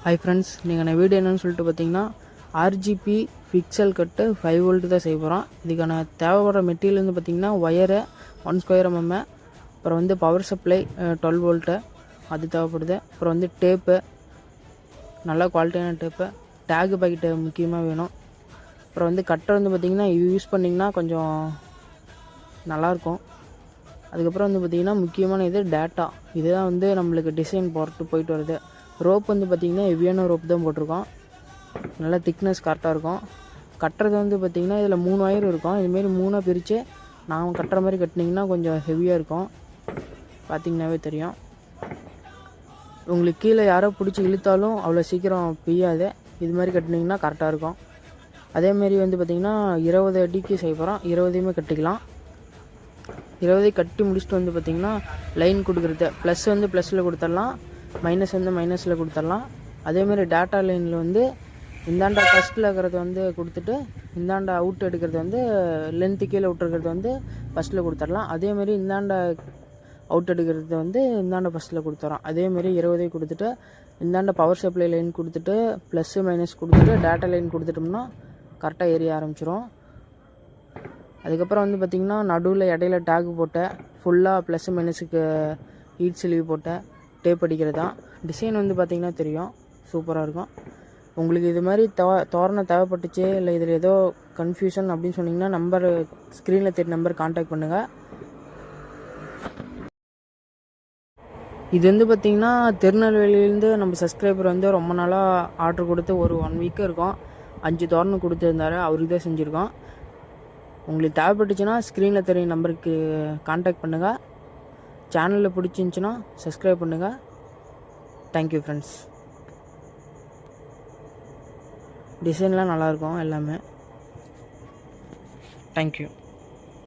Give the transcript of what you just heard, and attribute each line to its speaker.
Speaker 1: Hi friends, நீங்கள் நான் video என்னென்னு சொல்லிட்டு பார்த்தீங்கன்னா ஆர்ஜிபி பிக்சல் கட்டு 5 வோல்ட் தான் செய்ய போகிறோம். இதுக்கான தேவைப்படுற மெட்டீரியல் வந்து பார்த்திங்கன்னா ஒயரு 1 ஸ்கொயர் mm, அப்புறம் வந்து பவர் சப்ளை 12 வோல்ட்டு அது தேவைப்படுது. அப்புறம் வந்து டேப்பு, நல்ல குவாலிட்டியான டேப்பு, டேகு பாக்கெட்டு முக்கியமாக வேணும். அப்புறம் வந்து கட்டர் வந்து பார்த்திங்கன்னா இது யூஸ் பண்ணிங்கன்னா கொஞ்சம் நல்லாயிருக்கும். அதுக்கப்புறம் வந்து பார்த்திங்கன்னா முக்கியமான இது டேட்டா, இதுதான் வந்து நம்மளுக்கு டிசைன் போயிட்டு வருது. ரோப் வந்து பார்த்திங்கன்னா ஹெவியான ரோப் தான் போட்டிருக்கோம், நல்லா திக்னஸ் கரெக்டாக இருக்கும். கட்டுறது வந்து பார்த்திங்கன்னா இதில் 3 ஒயர் இருக்கும். இதுமாரி 3ஆக பிரித்து நான் கட்டுற மாதிரி கட்டினீங்கன்னா கொஞ்சம் ஹெவியாக இருக்கும், பார்த்திங்கனாவே தெரியும். உங்களுக்கு கீழே யாரோ பிடிச்சி இழுத்தாலும் அவ்வளோ சீக்கிரம் பிய்யாது. இது மாதிரி கட்டினீங்கன்னா கரெக்டாக இருக்கும். அதேமாரி வந்து பார்த்திங்கன்னா 20 அடிக்கு செய்ய போகிறோம். 20 கட்டிக்கலாம். 20 கட்டி முடிச்சுட்டு வந்து பார்த்திங்கன்னா லைன் கொடுக்குறது ப்ளஸ் வந்து ப்ளஸில் கொடுத்துடலாம், மைனஸ் வந்து மைனஸில் கொடுத்துடலாம். அதேமாதிரி டேட்டா லைனில் வந்து இந்தாண்டா ஃபஸ்ட்டில் இருக்கிறது வந்து கொடுத்துட்டு இந்தாண்டா அவுட் எடுக்கிறது வந்து லென்த்து கீழே விட்டுருக்கிறது வந்து ஃபஸ்ட்டில் கொடுத்துடலாம். அதேமாரி இந்தாண்டா அவுட் எடுக்கிறது வந்து இந்தாண்டா ஃபஸ்ட்டில் கொடுத்துறோம். அதேமாரி 20 கொடுத்துட்டு இந்தாண்டா பவர் சப்ளை லைன் கொடுத்துட்டு ப்ளஸ்ஸு மைனஸ் கொடுத்துட்டு டேட்டா லைன் கொடுத்துட்டோம்னா கரெக்டாக ஏரிய ஆரம்பிச்சிடும். அதுக்கப்புறம் வந்து பார்த்திங்கன்னா நடுவில் இடையில டேக் போட்டேன், ஃபுல்லாக ப்ளஸ்ஸு மைனஸுக்கு ஹீட் ஸ்லீவ் போட்டேன், டேப் அடிக்கிறது தான். டிசைன் வந்து பார்த்திங்கன்னா தெரியும், சூப்பராக இருக்கும். உங்களுக்கு இது மாதிரி தோரணம் தேவைப்பட்டுச்சு, இல்லை இதில் ஏதோ கன்ஃபியூஷன் அப்படின்னு சொன்னிங்கன்னா நம்பர் ஸ்க்ரீனில் தெரிய நம்பர் கான்டாக்ட் பண்ணுங்கள். இது வந்து பார்த்திங்கன்னா திருநெல்வேலியிலேருந்து நம்ம சப்ஸ்கிரைபர் வந்து ரொம்ப நாளாக ஆர்டர் கொடுத்து ஒரு 1 வீக் இருக்கும். 5 தோரணம் கொடுத்துருந்தாரு, அவருக்கு தான் செஞ்சுருக்கோம். உங்களுக்கு தேவைப்பட்டுச்சுன்னா ஸ்க்ரீனில் தெரிய நம்பருக்கு கான்டாக்ட் பண்ணுங்கள். சேனலில் பிடிச்சிருந்துச்சின்னா சப்ஸ்கிரைப் பண்ணுங்கள். Thank you friends. டிசைன்லாம் நல்லாயிருக்கும் எல்லாமே. தேங்க்யூ.